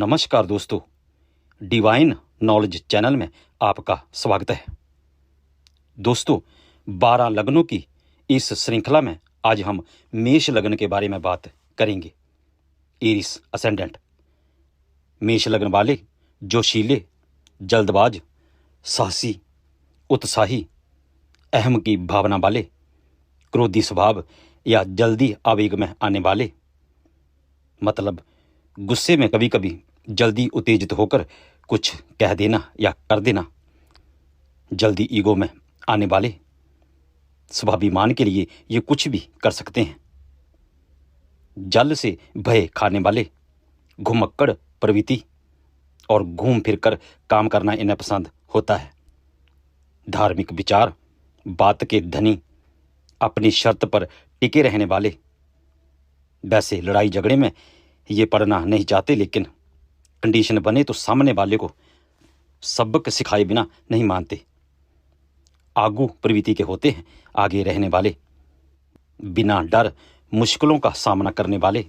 नमस्कार दोस्तों, divine knowledge channel में आपका स्वागत है। दोस्तों, 12 लग्नों की इस श्रृंखला में आज हम मेष लग्न के बारे में बात करेंगे। Aries ascendant. मेष लग्न वाले जोशीले, जल्दबाज, साहसी, उत्साही, अहम की भावना वाले, क्रोधी स्वभाव या जल्दी आवेग में आने वाले, मतलब गुस्से में कभी कभी जल्दी उत्तेजित होकर कुछ कह देना या कर देना, जल्दी ईगो में आने वाले, स्वाभिमान के लिए ये कुछ भी कर सकते हैं। जल से भय खाने वाले, घुमक्कड़ प्रवृत्ति और घूम फिर कर काम करना इन्हें पसंद होता है। धार्मिक विचार, बात के धनी, अपनी शर्त पर टिके रहने वाले। वैसे लड़ाई झगड़े में ये पढ़ना नहीं चाहते, लेकिन कंडीशन बने तो सामने वाले को सबक सिखाए बिना नहीं मानते। आगू प्रवृत्ति के होते हैं, आगे रहने वाले, बिना डर मुश्किलों का सामना करने वाले,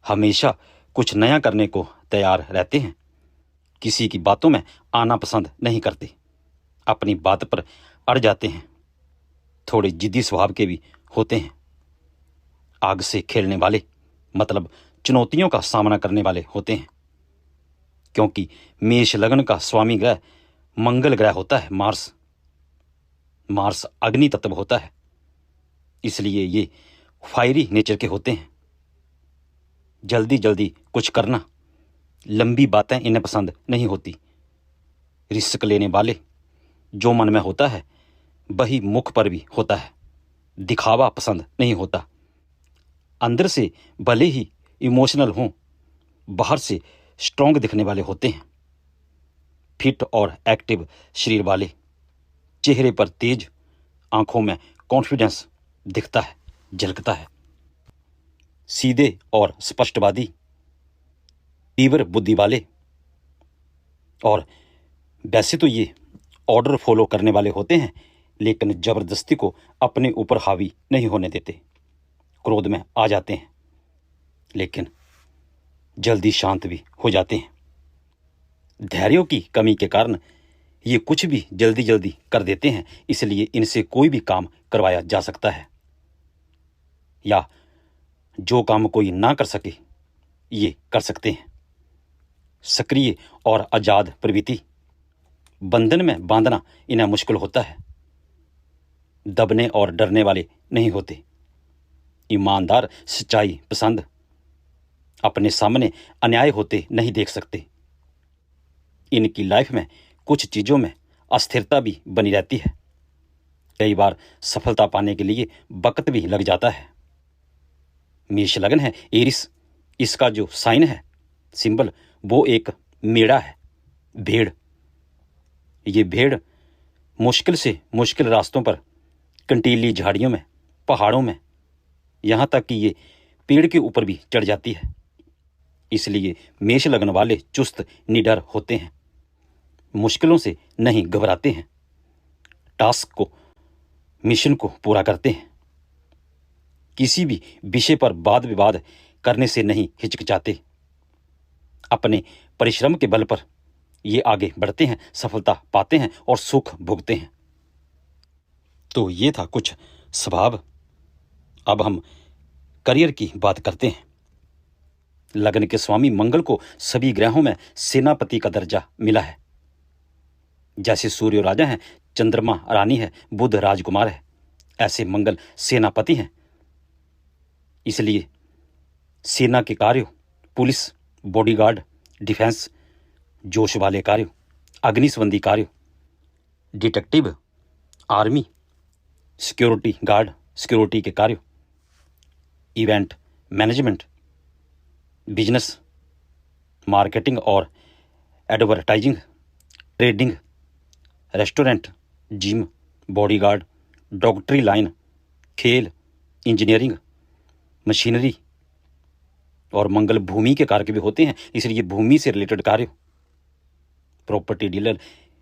हमेशा कुछ नया करने को तैयार रहते हैं, किसी की बातों में आना पसंद नहीं करते, अपनी बात पर अड़ जाते हैं, थोड़े जिद्दी स्वभाव के भी होते हैं। आग से खेलने वाले, मतलब चुनौतियों का सामना करने वाले होते हैं। क्योंकि मेष लग्न का स्वामी ग्रह मंगल ग्रह होता है, मार्स अग्नि तत्व होता है, इसलिए ये फायरी नेचर के होते हैं। जल्दी जल्दी कुछ करना, लंबी बातें इन्हें पसंद नहीं होती। रिस्क लेने वाले, जो मन में होता है वही मुख पर भी होता है, दिखावा पसंद नहीं होता। अंदर से भले ही इमोशनल हों, बाहर से स्ट्रॉन्ग दिखने वाले होते हैं। फिट और एक्टिव शरीर वाले, चेहरे पर तेज, आंखों में कॉन्फिडेंस दिखता है, झलकता है। सीधे और स्पष्टवादी, तीव्र बुद्धि वाले, और वैसे तो ये ऑर्डर फॉलो करने वाले होते हैं, लेकिन जबरदस्ती को अपने ऊपर हावी नहीं होने देते। क्रोध में आ जाते हैं, लेकिन जल्दी शांत भी हो जाते हैं। धैर्य की कमी के कारण ये कुछ भी जल्दी जल्दी कर देते हैं, इसलिए इनसे कोई भी काम करवाया जा सकता है, या जो काम कोई ना कर सके ये कर सकते हैं। सक्रिय और आजाद प्रवृत्ति, बंधन में बांधना इन्हें मुश्किल होता है। दबने और डरने वाले नहीं होते। ईमानदार, सच्चाई पसंद, अपने सामने अन्याय होते नहीं देख सकते। इनकी लाइफ में कुछ चीज़ों में अस्थिरता भी बनी रहती है। कई बार सफलता पाने के लिए वक्त भी लग जाता है। मेष लग्न है एरिस, इसका जो साइन है, सिंबल, वो एक मेढ़ा है, भेड़। ये भेड़ मुश्किल से मुश्किल रास्तों पर, कंटीली झाड़ियों में, पहाड़ों में, यहाँ तक कि ये पेड़ के ऊपर भी चढ़ जाती है। इसलिए मेष लग्न वाले चुस्त निडर होते हैं, मुश्किलों से नहीं घबराते हैं, टास्क को, मिशन को पूरा करते हैं। किसी भी विषय पर वाद विवाद करने से नहीं हिचकिचाते। अपने परिश्रम के बल पर ये आगे बढ़ते हैं, सफलता पाते हैं और सुख भोगते हैं। तो ये था कुछ स्वभाव। अब हम करियर की बात करते हैं। लग्न के स्वामी मंगल को सभी ग्रहों में सेनापति का दर्जा मिला है। जैसे सूर्य राजा है, चंद्रमा रानी है, बुध राजकुमार है, ऐसे मंगल सेनापति हैं। इसलिए सेना के कार्य, पुलिस, बॉडीगार्ड, डिफेंस, जोश वाले कार्य, अग्निशमन कार्य, detective, army, security guard, security के कार्य, इवेंट मैनेजमेंट, बिजनेस, मार्केटिंग और advertising, trading, restaurant, gym, bodyguard, डॉक्टरी लाइन, खेल, इंजीनियरिंग, मशीनरी, और मंगल भूमि के कार्य भी होते हैं, इसलिए भूमि से रिलेटेड कार्य, property dealer,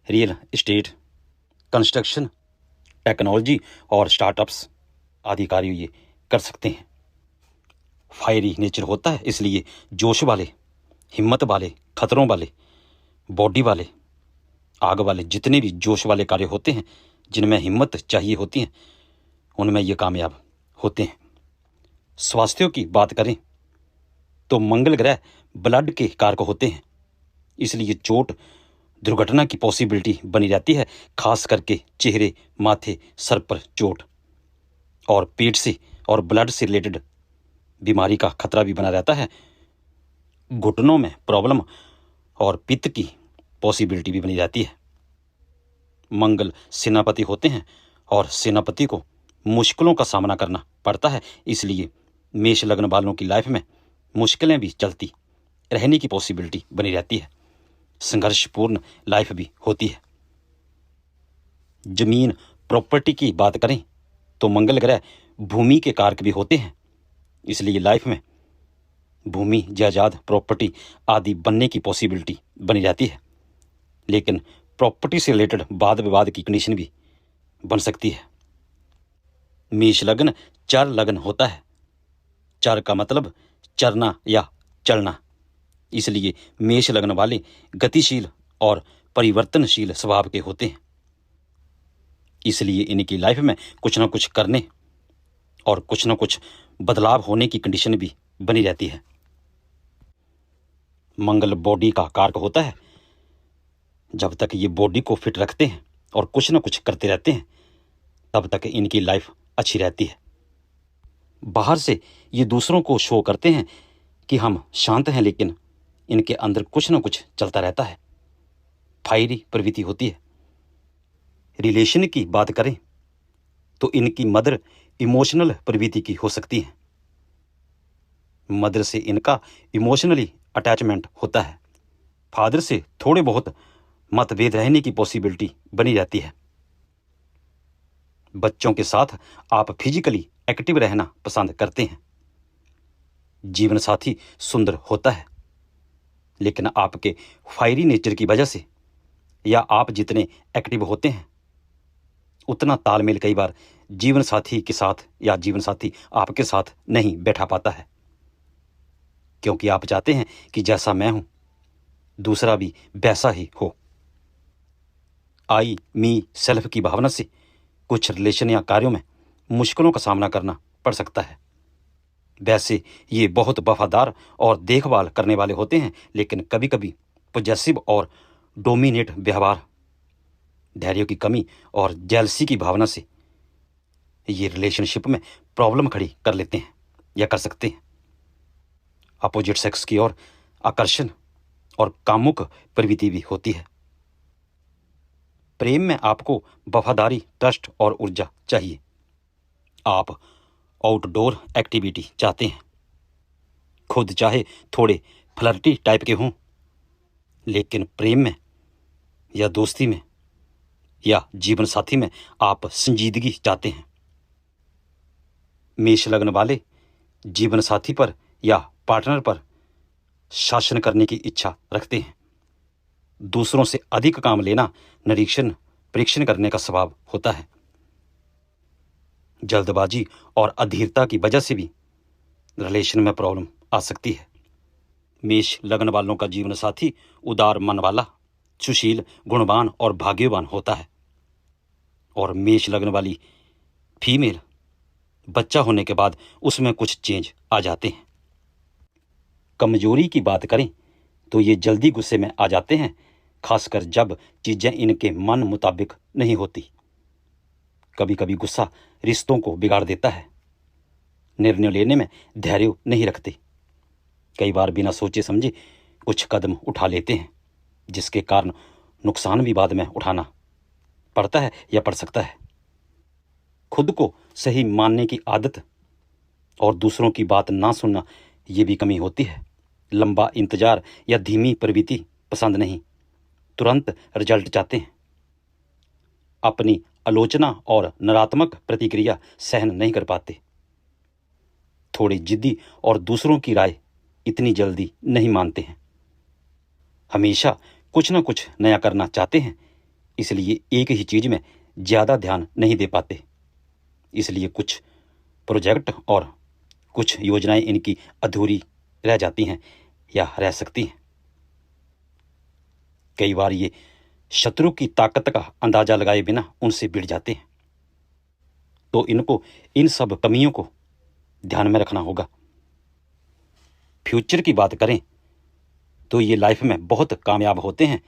real estate, construction, technology और स्टार्टअप्स आदि कार्य ये कर सकते हैं। फायरी नेचर होता है, इसलिए जोश वाले, हिम्मत वाले, खतरों वाले, बॉडी वाले, आग वाले, जितने भी जोश वाले कार्य होते हैं, जिनमें हिम्मत चाहिए होती है, उनमें ये कामयाब होते हैं। स्वास्थ्य की बात करें तो मंगल ग्रह ब्लड के कारक होते हैं, इसलिए चोट दुर्घटना की पॉसिबिलिटी बनी रहती है, खास करके चेहरे, माथे, सर पर चोट, और पेट से और ब्लड से रिलेटेड बीमारी का खतरा भी बना रहता है। घुटनों में प्रॉब्लम और पित्त की पॉसिबिलिटी भी बनी रहती है। मंगल सेनापति होते हैं और सेनापति को मुश्किलों का सामना करना पड़ता है, इसलिए मेष लग्न वालों की लाइफ में मुश्किलें भी चलती रहने की पॉसिबिलिटी बनी रहती है। संघर्षपूर्ण लाइफ भी होती है। जमीन प्रॉपर्टी की बात करें तो मंगल ग्रह भूमि के कारक भी होते हैं, इसलिए लाइफ में भूमि, जायदाद, प्रॉपर्टी आदि बनने की पॉसिबिलिटी बनी रहती है। लेकिन प्रॉपर्टी से रिलेटेड वाद विवाद की कंडीशन भी बन सकती है। मेष लग्न चर लग्न होता है। चर का मतलब चरना या चलना, इसलिए मेष लग्न वाले गतिशील और परिवर्तनशील स्वभाव के होते हैं। इसलिए इनकी लाइफ में कुछ ना कुछ करने और कुछ ना कुछ बदलाव होने की कंडीशन भी बनी रहती है। मंगल बॉडी का कारक होता है। जब तक ये बॉडी को फिट रखते हैं और कुछ ना कुछ करते रहते हैं, तब तक इनकी लाइफ अच्छी रहती है। बाहर से ये दूसरों को शो करते हैं कि हम शांत हैं, लेकिन इनके अंदर कुछ ना कुछ चलता रहता है। फायरी प्रवृत्ति होती है। रिलेशन की बात करें तो इनकी मदर इमोशनल प्रवृत्ति की हो सकती है। मदर से इनका इमोशनली अटैचमेंट होता है। फादर से थोड़े बहुत मतभेद रहने की पॉसिबिलिटी बनी रहती है। बच्चों के साथ आप फिजिकली एक्टिव रहना पसंद करते हैं। जीवन साथी सुंदर होता है, लेकिन आपके फायरी नेचर की वजह से या आप जितने एक्टिव होते हैं उतना तालमेल कई बार जीवन साथी के साथ या जीवन साथी आपके साथ नहीं बैठा पाता है, क्योंकि आप चाहते हैं कि जैसा मैं हूं दूसरा भी वैसा ही हो। आई मी सेल्फ की भावना से कुछ रिलेशन या कार्यों में मुश्किलों का सामना करना पड़ सकता है। वैसे ये बहुत वफादार और देखभाल करने वाले होते हैं, लेकिन कभी कभी पॉजेसिव और डोमिनेट व्यवहार, धैर्य की कमी और जेलसी की भावना से ये रिलेशनशिप में प्रॉब्लम खड़ी कर लेते हैं या कर सकते हैं। अपोजिट सेक्स की ओर आकर्षण और कामुक प्रवृत्ति भी होती है। प्रेम में आपको वफादारी, ट्रस्ट और ऊर्जा चाहिए। आप आउटडोर एक्टिविटी चाहते हैं, खुद चाहे थोड़े फ्लर्टी टाइप के हों, लेकिन प्रेम में या दोस्ती में या जीवन साथी में आप संजीदगी चाहते हैं। मेष लग्न वाले जीवन साथी पर या पार्टनर पर शासन करने की इच्छा रखते हैं। दूसरों से अधिक काम लेना, निरीक्षण परीक्षण करने का स्वभाव होता है। जल्दबाजी और अधीरता की वजह से भी रिलेशन में प्रॉब्लम आ सकती है। मेष लग्न वालों का जीवन साथी उदार मन वाला, सुशील, गुणवान और भाग्यवान होता है। और मेष लग्न वाली फीमेल बच्चा होने के बाद उसमें कुछ चेंज आ जाते हैं। कमजोरी की बात करें तो ये जल्दी गुस्से में आ जाते हैं, खासकर जब चीज़ें इनके मन मुताबिक नहीं होती। कभी कभी गुस्सा रिश्तों को बिगाड़ देता है। निर्णय लेने में धैर्य नहीं रखते। कई बार बिना सोचे समझे कुछ कदम उठा लेते हैं, जिसके कारण नुकसान भी बाद में उठाना पड़ता है या पड़ सकता है। खुद को सही मानने की आदत और दूसरों की बात ना सुनना, ये भी कमी होती है। लंबा इंतजार या धीमी प्रवृत्ति पसंद नहीं, तुरंत रिजल्ट चाहते हैं। अपनी आलोचना और नकारात्मक प्रतिक्रिया सहन नहीं कर पाते। थोड़े जिद्दी और दूसरों की राय इतनी जल्दी नहीं मानते हैं। हमेशा कुछ न कुछ नया करना चाहते हैं, इसलिए एक ही चीज़ में ज़्यादा ध्यान नहीं दे पाते। इसलिए कुछ प्रोजेक्ट और कुछ योजनाएं इनकी अधूरी रह जाती हैं या रह सकती हैं। कई बार ये शत्रु की ताकत का अंदाजा लगाए बिना उनसे भिड़ जाते हैं। तो इनको इन सब कमियों को ध्यान में रखना होगा। फ्यूचर की बात करें तो ये लाइफ में बहुत कामयाब होते हैं,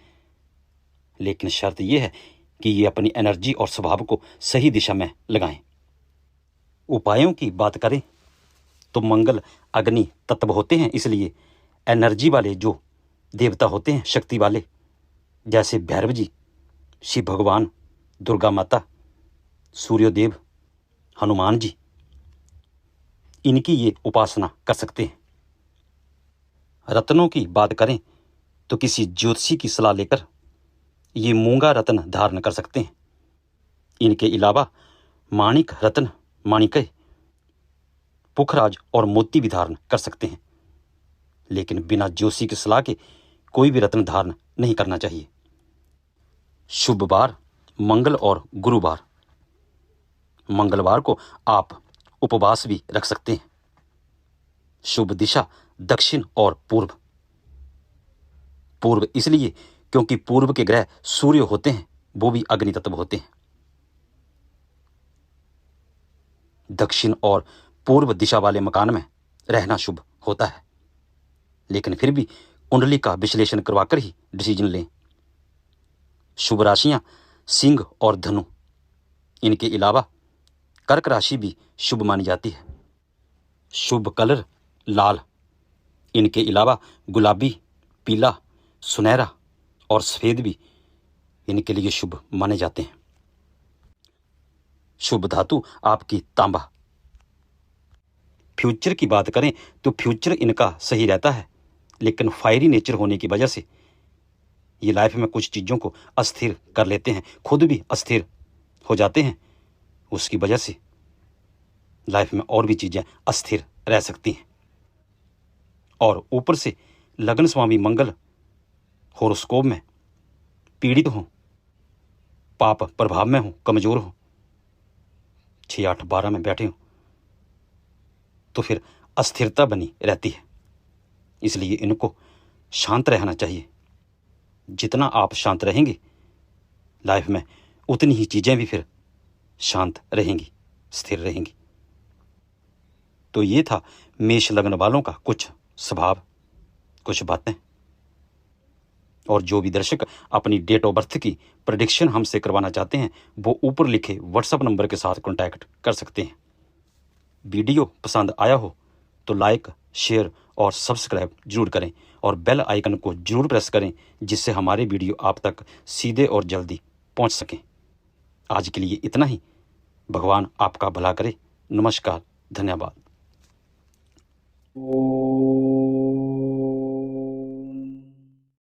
लेकिन शर्त यह है कि ये अपनी एनर्जी और स्वभाव को सही दिशा में लगाएं। उपायों की बात करें तो मंगल अग्नि तत्व होते हैं, इसलिए एनर्जी वाले जो देवता होते हैं, शक्ति वाले, जैसे भैरव जी, शिव भगवान, दुर्गा माता, सूर्यदेव, हनुमान जी, इनकी ये उपासना कर सकते हैं। रत्नों की बात करें तो किसी ज्योतिषी की सलाह लेकर ये मूंगा रत्न धारण कर सकते हैं। इनके अलावा माणिक रत्न, माणिक्य, पुखराज और मोती भी धारण कर सकते हैं, लेकिन बिना ज्योतिषी की सलाह के कोई भी रत्न धारण नहीं करना चाहिए। शुभ बार मंगल और गुरुवार। मंगलवार को आप उपवास भी रख सकते हैं। शुभ दिशा दक्षिण और पूर्व। पूर्व इसलिए क्योंकि पूर्व के ग्रह सूर्य होते हैं, वो भी अग्नि तत्व होते हैं। दक्षिण और पूर्व दिशा वाले मकान में रहना शुभ होता है, लेकिन फिर भी कुंडली का विश्लेषण करवाकर ही डिसीजन लें। शुभ राशियां सिंह और धनु। इनके अलावा कर्क राशि भी शुभ मानी जाती है। शुभ कलर लाल। इनके अलावा गुलाबी, पीला, सुनहरा और सफ़ेद भी इनके लिए शुभ माने जाते हैं। शुभ धातु आपकी तांबा। फ्यूचर की बात करें तो फ्यूचर इनका सही रहता है, लेकिन फायरी नेचर होने की वजह से ये लाइफ में कुछ चीज़ों को अस्थिर कर लेते हैं, खुद भी अस्थिर हो जाते हैं। उसकी वजह से लाइफ में और भी चीज़ें अस्थिर रह सकती हैं। और ऊपर से लग्न स्वामी मंगल होरोस्कोप में पीड़ित हो, पाप प्रभाव में हो, कमज़ोर हो, 6, 8, 12 में बैठे हो, तो फिर अस्थिरता बनी रहती है। इसलिए इनको शांत रहना चाहिए। जितना आप शांत रहेंगे लाइफ में, उतनी ही चीज़ें भी फिर शांत रहेंगी, स्थिर रहेंगी। तो ये था मेष लग्न वालों का कुछ स्वभाव, कुछ बातें। और जो भी दर्शक अपनी डेट ऑफ बर्थ की प्रेडिक्शन हमसे करवाना चाहते हैं, वो ऊपर लिखे व्हाट्सएप नंबर के साथ कॉन्टैक्ट कर सकते हैं। वीडियो पसंद आया हो तो लाइक, शेयर और सब्सक्राइब जरूर करें और बेल आइकन को जरूर प्रेस करें, जिससे हमारे वीडियो आप तक सीधे और जल्दी पहुंच सकें। आज के लिए इतना ही। भगवान आपका भला करे। नमस्कार, धन्यवाद।